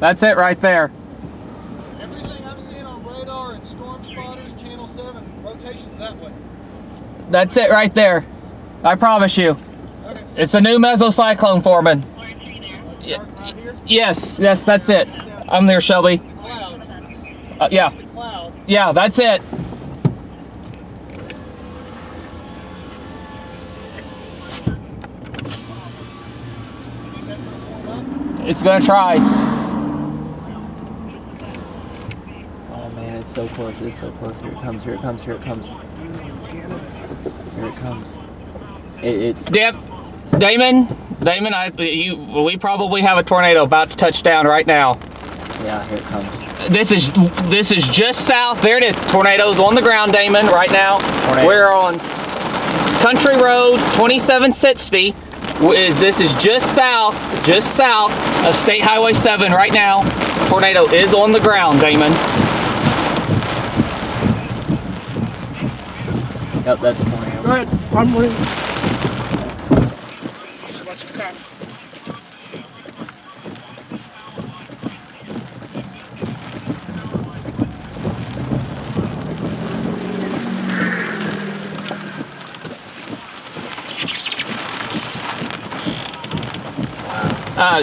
That's it right there. Everything I'm seeing on radar and storm spotters, channel 7, rotations that way. That's it right there. I promise you. Okay. It's a new mesocyclone forming. Right here? Yes, that's it. I'm there, Shelby. Clouds. Yeah. The cloud. Yeah, that's it. It's gonna try. Oh man, it's so close. It's so close. Here it comes. Here it comes. Here it comes. Here it comes. It's. Yep. Damon, we probably have a tornado about to touch down right now. Yeah, here it comes. This is just south. There it is. Tornadoes on the ground, Damon. Right now, tornado. We're on Country Road 2760. This is just south of State Highway 7 right now. Tornado is on the ground, Damon. Yep, that's a tornado. Go ahead. I'm ready. Just watch the cop.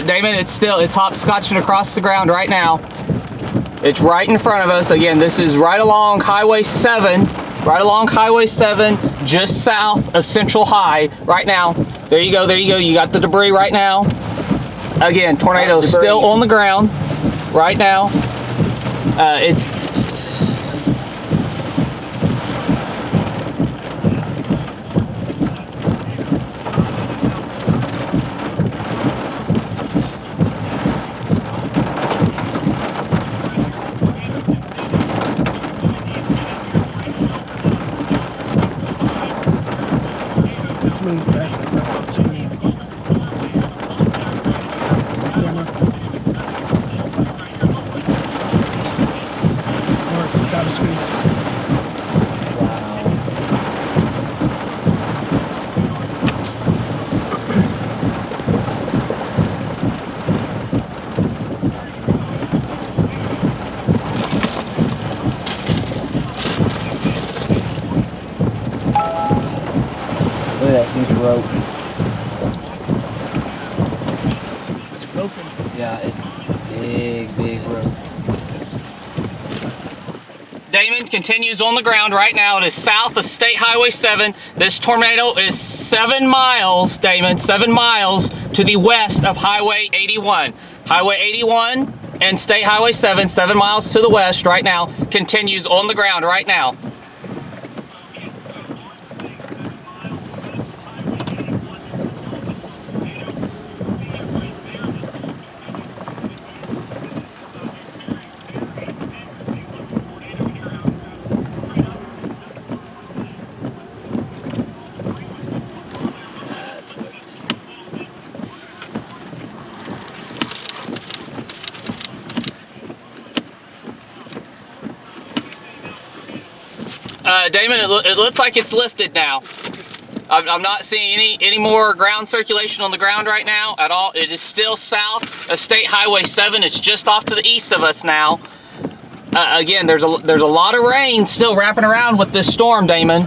Damon, it's hopscotching across the ground right now. It's right in front of us. Again, this is right along Highway 7, just south of Central High right now. There you go, you got the debris right now. Again, tornado still on the ground right now. It's Move faster. It's out of space. look at that huge rope. It's broken. Yeah, it's a big rope. Damon continues on the ground right now. It is south of State Highway 7. This tornado is 7 miles, Damon, 7 miles to the west of Highway 81. Highway 81 and State Highway 7, 7 miles to the west right now, continues on the ground right now. Damon, it looks like it's lifted now. I'm not seeing any more ground circulation on the ground right now at all. It is still south of State Highway 7. It's just off to the east of us now. Again, there's a lot of rain still wrapping around with this storm, Damon.